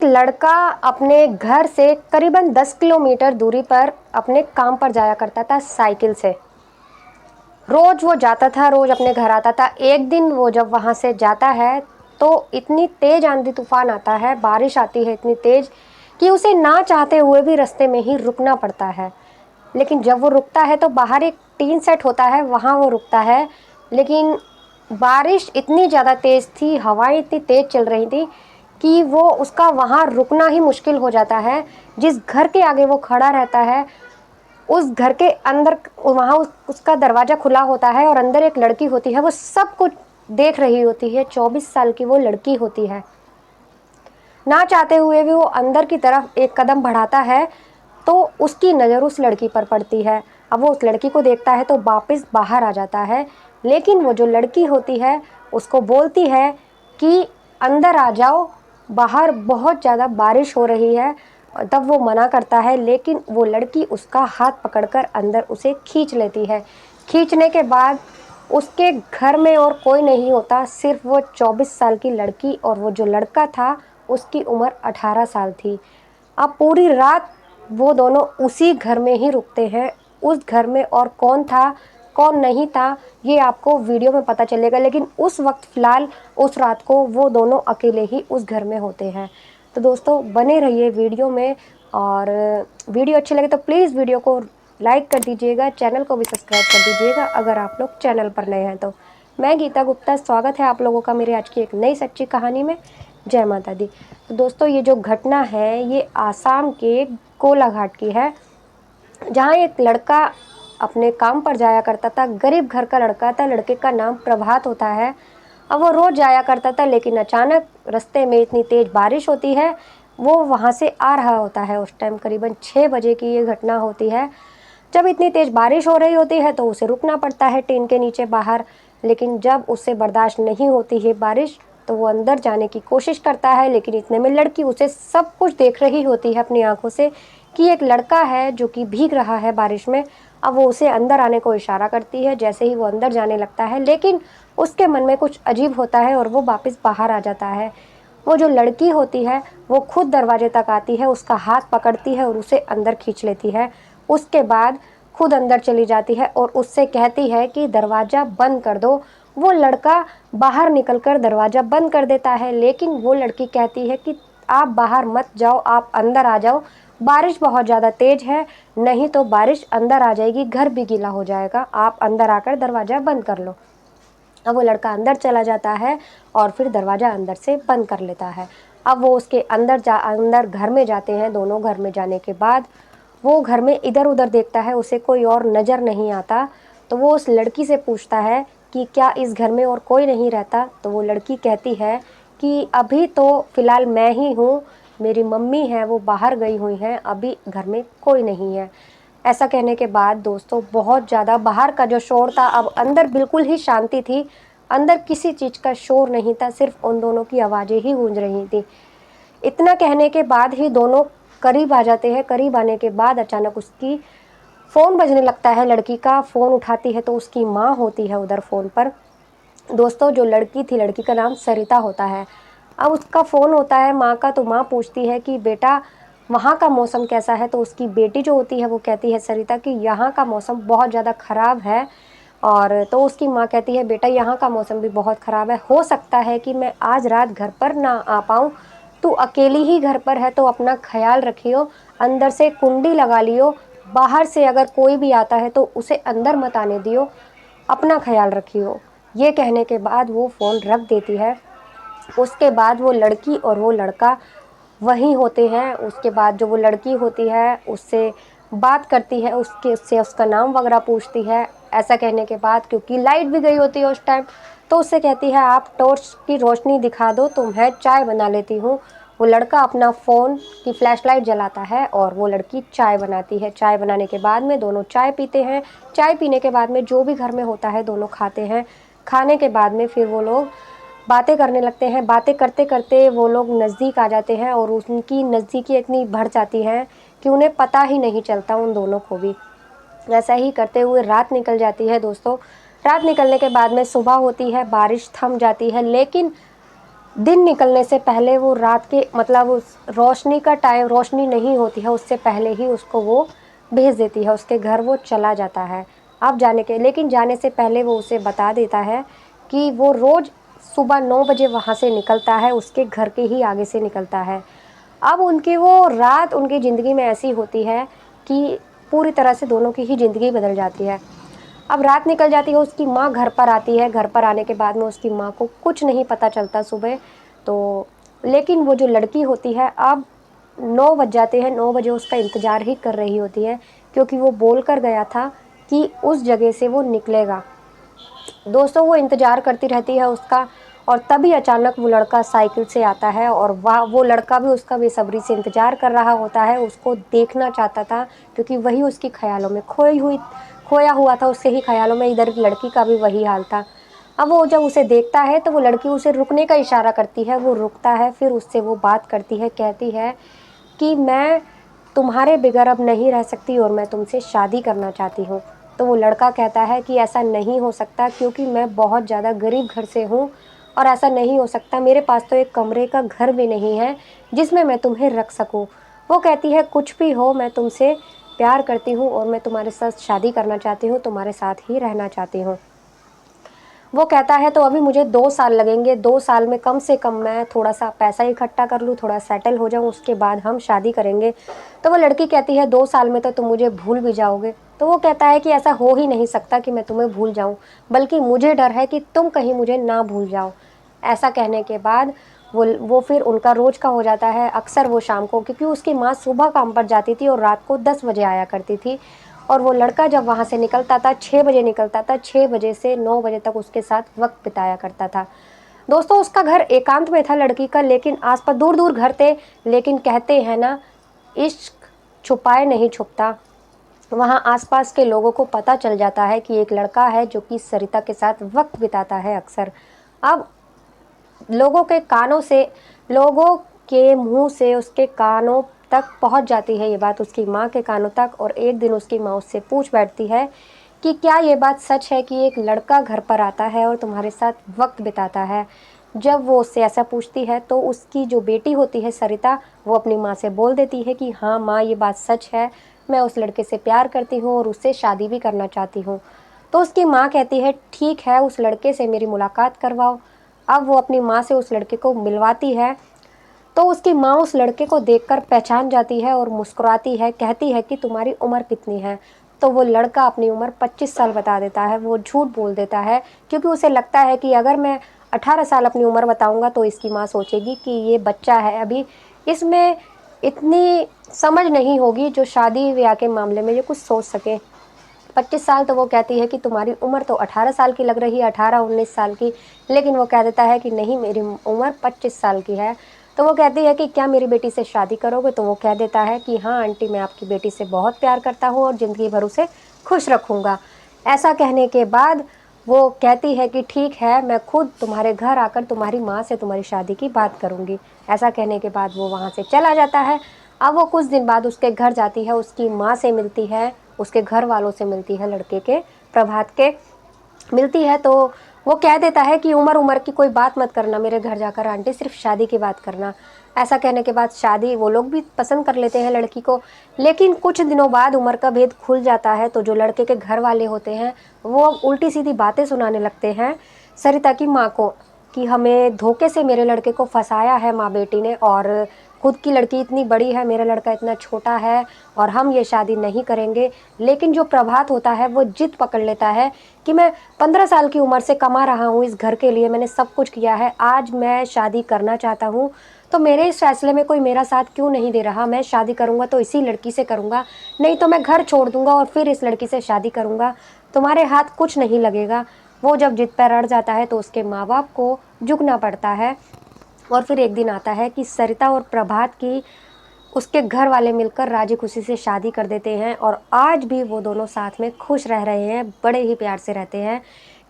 लड़का अपने घर से करीबन 10 किलोमीटर दूरी पर अपने काम पर जाया करता था साइकिल से। रोज वो जाता था, रोज अपने घर आता था। एक दिन वो जब वहाँ से जाता है तो इतनी तेज आंधी तूफान आता है, बारिश आती है इतनी तेज कि उसे ना चाहते हुए भी रास्ते में ही रुकना पड़ता है। लेकिन जब वो रुकता है तो बाहर एक टीन सेट होता है, वहाँ वो रुकता है। लेकिन बारिश इतनी ज़्यादा तेज़ थी, हवाएं इतनी तेज़ चल रही थी कि वो उसका वहाँ रुकना ही मुश्किल हो जाता है। जिस घर के आगे वो खड़ा रहता है उस घर के अंदर वहाँ उसका दरवाज़ा खुला होता है और अंदर एक लड़की होती है, वो सब कुछ देख रही होती है। 24 साल की वो लड़की होती है। ना चाहते हुए भी वो अंदर की तरफ एक कदम बढ़ाता है तो उसकी नज़र उस लड़की पर पड़ती है। अब वो उस लड़की को देखता है तो वापस बाहर आ जाता है। लेकिन वो जो लड़की होती है उसको बोलती है कि अंदर आ जाओ, बाहर बहुत ज़्यादा बारिश हो रही है। तब वो मना करता है, लेकिन वो लड़की उसका हाथ पकड़कर अंदर उसे खींच लेती है। खींचने के बाद उसके घर में और कोई नहीं होता, सिर्फ वो 24 साल की लड़की और वो जो लड़का था उसकी उम्र 18 साल थी। अब पूरी रात वो दोनों उसी घर में ही रुकते हैं। उस घर में और कौन था कौन नहीं था ये आपको वीडियो में पता चलेगा, लेकिन उस वक्त फ़िलहाल उस रात को वो दोनों अकेले ही उस घर में होते हैं। तो दोस्तों बने रहिए वीडियो में, और वीडियो अच्छी लगे तो प्लीज़ वीडियो को लाइक कर दीजिएगा, चैनल को भी सब्सक्राइब कर दीजिएगा अगर आप लोग चैनल पर नए हैं तो। मैं गीता गुप्ता, स्वागत है आप लोगों का मेरे आज की एक नई सच्ची कहानी में। जय माता दी। तो दोस्तों ये जो घटना है ये आसाम के कोलाघाट की है, जहाँ एक लड़का अपने काम पर जाया करता था। गरीब घर का लड़का था, लड़के का नाम प्रभात होता है। अब वो रोज़ जाया करता था, लेकिन अचानक रास्ते में इतनी तेज़ बारिश होती है। वो वहाँ से आ रहा होता है, उस टाइम करीबन 6 बजे की ये घटना होती है। जब इतनी तेज़ बारिश हो रही होती है तो उसे रुकना पड़ता है टीन के नीचे बाहर। लेकिन जब उससे बर्दाश्त नहीं होती है बारिश तो वो अंदर जाने की कोशिश करता है, लेकिन इतने में लड़की उसे सब कुछ देख रही होती है अपनी आंखों से कि एक लड़का है जो कि भीग रहा है बारिश में। अब वो उसे अंदर आने को इशारा करती है। जैसे ही वो अंदर जाने लगता है, लेकिन उसके मन में कुछ अजीब होता है और वो वापस बाहर आ जाता है। वो जो लड़की होती है वो खुद दरवाजे तक आती है, उसका हाथ पकड़ती है और उसे अंदर खींच लेती है। उसके बाद खुद अंदर चली जाती है और उससे कहती है कि दरवाज़ा बंद कर दो। वो लड़का बाहर निकलकर दरवाज़ा बंद कर देता है, लेकिन वो लड़की कहती है कि आप बाहर मत जाओ, आप अंदर आ जाओ, बारिश बहुत ज़्यादा तेज़ है, नहीं तो बारिश अंदर आ जाएगी, घर भी गीला हो जाएगा, आप अंदर आकर दरवाज़ा बंद कर लो। अब वो लड़का अंदर चला जाता है और फिर दरवाज़ा अंदर से बंद कर लेता है। अब वो उसके अंदर घर में जाते हैं। दोनों घर में जाने के बाद वो घर में इधर उधर देखता है, उसे कोई और नज़र नहीं आता। तो वो उस लड़की से पूछता है कि क्या इस घर में और कोई नहीं रहता। तो वो लड़की कहती है कि अभी तो फ़िलहाल मैं ही हूँ, मेरी मम्मी है वो बाहर गई हुई हैं, अभी घर में कोई नहीं है। ऐसा कहने के बाद दोस्तों बहुत ज़्यादा बाहर का जो शोर था, अब अंदर बिल्कुल ही शांति थी। अंदर किसी चीज़ का शोर नहीं था, सिर्फ उन दोनों की आवाज़ें ही गूंज रही थी। इतना कहने के बाद ही दोनों करीब आ जाते हैं। करीब आने के बाद अचानक उसकी फ़ोन बजने लगता है। लड़की का फ़ोन उठाती है तो उसकी माँ होती है उधर फ़ोन पर। दोस्तों जो लड़की थी, लड़की का नाम सरिता होता है। अब उसका फ़ोन होता है माँ का, तो माँ पूछती है कि बेटा वहाँ का मौसम कैसा है। तो उसकी बेटी जो होती है वो कहती है सरिता कि यहाँ का मौसम बहुत ज़्यादा ख़राब है। और तो उसकी माँ कहती है बेटा यहाँ का मौसम भी बहुत ख़राब है, हो सकता है कि मैं आज रात घर पर ना आ पाऊँ, तू अकेली ही घर पर है तो अपना ख्याल रखियो, अंदर से कुंडी लगा लियो, बाहर से अगर कोई भी आता है तो उसे अंदर मत आने दियो, अपना ख्याल रखियो। ये कहने के बाद वो फ़ोन रख देती है। उसके बाद वो लड़की और वो लड़का वहीं होते हैं। उसके बाद जो वो लड़की होती है उससे बात करती है, उससे उसका नाम वगैरह पूछती है। ऐसा कहने के बाद क्योंकि लाइट भी गई होती है उस टाइम, तो उससे कहती है आप टॉर्च की रोशनी दिखा दो, तुम्हें चाय बना लेती हूँ। वो लड़का अपना फ़ोन की फ्लैश लाइट जलाता है और वो लड़की चाय बनाती है। चाय बनाने के बाद में दोनों चाय पीते हैं। चाय पीने के बाद में जो भी घर में होता है दोनों खाते हैं। खाने के बाद में फिर वो लोग बातें करने लगते हैं। बातें करते करते वो लोग नज़दीक आ जाते हैं और उनकी नज़दीकी इतनी बढ़ जाती है कि उन्हें पता ही नहीं चलता उन दोनों को भी। ऐसा ही करते हुए रात निकल जाती है दोस्तों। रात निकलने के बाद में सुबह होती है, बारिश थम जाती है, लेकिन दिन निकलने से पहले वो रात के मतलब उस रोशनी का टाइम, रोशनी नहीं होती है उससे पहले ही उसको वो भेज देती है, उसके घर वो चला जाता है अब जाने के। लेकिन जाने से पहले वो उसे बता देता है कि वो रोज़ सुबह 9 बजे वहाँ से निकलता है, उसके घर के ही आगे से निकलता है। अब उनकी वो रात उनकी ज़िंदगी में ऐसी होती है कि पूरी तरह से दोनों की ही ज़िंदगी बदल जाती है। अब रात निकल जाती है, उसकी माँ घर पर आती है, घर पर आने के बाद में उसकी माँ को कुछ नहीं पता चलता सुबह तो। लेकिन वो जो लड़की होती है अब 9 बज जाते हैं, 9 बजे उसका इंतज़ार ही कर रही होती है, क्योंकि वो बोल कर गया था कि उस जगह से वो निकलेगा। दोस्तों वो इंतज़ार करती रहती है उसका, और तभी अचानक वो लड़का साइकिल से आता है, और वो लड़का भी उसका बेसब्री से इंतज़ार कर रहा होता है, उसको देखना चाहता था, क्योंकि वही उसकी ख्यालों में खोया हुआ था, उसके ही ख्यालों में। इधर लड़की का भी वही हाल था। अब वो जब उसे देखता है तो वो लड़की उसे रुकने का इशारा करती है, वो रुकता है, फिर उससे वो बात करती है, कहती है कि मैं तुम्हारे बगैर अब नहीं रह सकती और मैं तुमसे शादी करना चाहती हूँ। तो वो लड़का कहता है कि ऐसा नहीं हो सकता, क्योंकि मैं बहुत ज़्यादा गरीब घर से हूँ और ऐसा नहीं हो सकता, मेरे पास तो एक कमरे का घर भी नहीं है जिसमें मैं तुम्हें रख सकूँ। वो कहती है कुछ भी हो, मैं तुमसे प्यार करती हूँ और मैं तुम्हारे साथ शादी करना चाहती हूँ, तुम्हारे साथ ही रहना चाहती हूँ। वो कहता है तो अभी मुझे 2 साल लगेंगे, 2 साल में कम से कम मैं थोड़ा सा पैसा इकट्ठा कर लूँ, थोड़ा सेटल हो जाऊँ, उसके बाद हम शादी करेंगे। तो वो लड़की कहती है 2 साल में तो तुम मुझे भूल भी जाओगे। तो वो कहता है कि ऐसा हो ही नहीं सकता कि मैं तुम्हें भूल जाऊँ, बल्कि मुझे डर है कि तुम कहीं मुझे ना भूल जाओ। ऐसा कहने के बाद वो फिर उनका रोज़ का हो जाता है। अक्सर वो शाम को, क्योंकि उसकी माँ सुबह काम पर जाती थी और रात को 10 बजे आया करती थी, और वो लड़का जब वहाँ से निकलता था 6 बजे निकलता था, 6 बजे से 9 बजे तक उसके साथ वक्त बिताया करता था। दोस्तों उसका घर एकांत में था लड़की का, लेकिन आसपास दूर दूर घर थे। लेकिन कहते हैं ना, इश्क छुपाए नहीं छुपता। वहाँ आसपास के लोगों को पता चल जाता है कि एक लड़का है जो कि सरिता के साथ वक्त बिताता है अक्सर। अब लोगों के कानों से, लोगों के मुंह से उसके कानों तक पहुंच जाती है ये बात, उसकी माँ के कानों तक। और एक दिन उसकी माँ उससे पूछ बैठती है कि क्या ये बात सच है कि एक लड़का घर पर आता है और तुम्हारे साथ वक्त बिताता है। जब वो उससे ऐसा पूछती है तो उसकी जो बेटी होती है सरिता, वो अपनी माँ से बोल देती है कि हाँ माँ, ये बात सच है, मैं उस लड़के से प्यार करती हूँ और उससे शादी भी करना चाहती हूँ। तो उसकी माँ कहती है ठीक है, उस लड़के से मेरी मुलाकात करवाओ। अब वो अपनी माँ से उस लड़के को मिलवाती है, तो उसकी माँ उस लड़के को देखकर पहचान जाती है और मुस्कुराती है, कहती है कि तुम्हारी उम्र कितनी है। तो वो लड़का अपनी उम्र 25 साल बता देता है, वो झूठ बोल देता है, क्योंकि उसे लगता है कि अगर मैं 18 साल अपनी उम्र बताऊंगा तो इसकी माँ सोचेगी कि ये बच्चा है अभी, इसमें इतनी समझ नहीं होगी जो शादी ब्याह के मामले में ये कुछ सोच सके। 25 साल तो वो कहती है कि तुम्हारी उम्र तो 18 साल की लग रही है, 18-19 साल की। लेकिन वो कह देता है कि नहीं, मेरी उम्र 25 साल की है। तो वो कहती है कि क्या मेरी बेटी से शादी करोगे। तो वो कह देता है कि हाँ आंटी, मैं आपकी बेटी से बहुत प्यार करता हूँ और ज़िंदगी भर उसे खुश रखूँगा। ऐसा कहने के बाद वो कहती है कि ठीक है, मैं खुद तुम्हारे घर आकर तुम्हारी माँ से तुम्हारी शादी की बात करूँगी। ऐसा कहने के बाद वो वहाँ से चला जाता है। अब वो कुछ दिन बाद उसके घर जाती है, उसकी माँ से मिलती है, उसके घर वालों से मिलती है, लड़के के प्रभात के मिलती है। तो वो कह देता है कि उम्र उम्र की कोई बात मत करना मेरे घर जाकर आंटी, सिर्फ शादी की बात करना। ऐसा कहने के बाद शादी वो लोग भी पसंद कर लेते हैं लड़की को। लेकिन कुछ दिनों बाद उम्र का भेद खुल जाता है, तो जो लड़के के घर वाले होते हैं वो अब उल्टी सीधी बातें सुनाने लगते हैं सरिता की माँ को, कि हमें धोखे से मेरे लड़के को फंसाया है माँ बेटी ने, और खुद की लड़की इतनी बड़ी है, मेरा लड़का इतना छोटा है और हम ये शादी नहीं करेंगे। लेकिन जो प्रभात होता है वो जिद पकड़ लेता है कि मैं 15 साल की उम्र से कमा रहा हूँ इस घर के लिए, मैंने सब कुछ किया है, आज मैं शादी करना चाहता हूँ, तो मेरे इस फैसले में कोई मेरा साथ क्यों नहीं दे रहा। मैं शादी करूँगा तो इसी लड़की से करूँगा, नहीं तो मैं घर छोड़ दूँगा और फिर इस लड़की से शादी करूँगा, तुम्हारे हाथ कुछ नहीं लगेगा। वो जब जिद पर अड़ जाता है तो उसके माँ बाप को झुकना पड़ता है। और फिर एक दिन आता है कि सरिता और प्रभात की उसके घर वाले मिलकर राजी खुशी से शादी कर देते हैं, और आज भी वो दोनों साथ में खुश रह रहे हैं, बड़े ही प्यार से रहते हैं।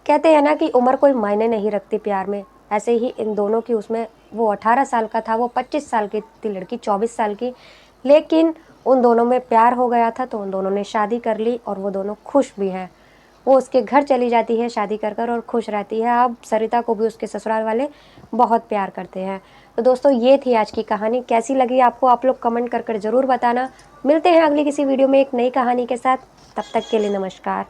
कहते हैं ना कि उम्र कोई मायने नहीं रखती प्यार में, ऐसे ही इन दोनों की, उसमें वो 18 साल का था, वो 25 साल की थी लड़की, 24 साल की। लेकिन उन दोनों में प्यार हो गया था तो उन दोनों ने शादी कर ली और वो दोनों खुश भी हैं। वो उसके घर चली जाती है शादी कर कर और खुश रहती है। अब सरिता को भी उसके ससुराल वाले बहुत प्यार करते हैं। तो दोस्तों ये थी आज की कहानी, कैसी लगी आपको आप लोग कमेंट कर ज़रूर बताना। मिलते हैं अगली किसी वीडियो में एक नई कहानी के साथ, तब तक के लिए नमस्कार।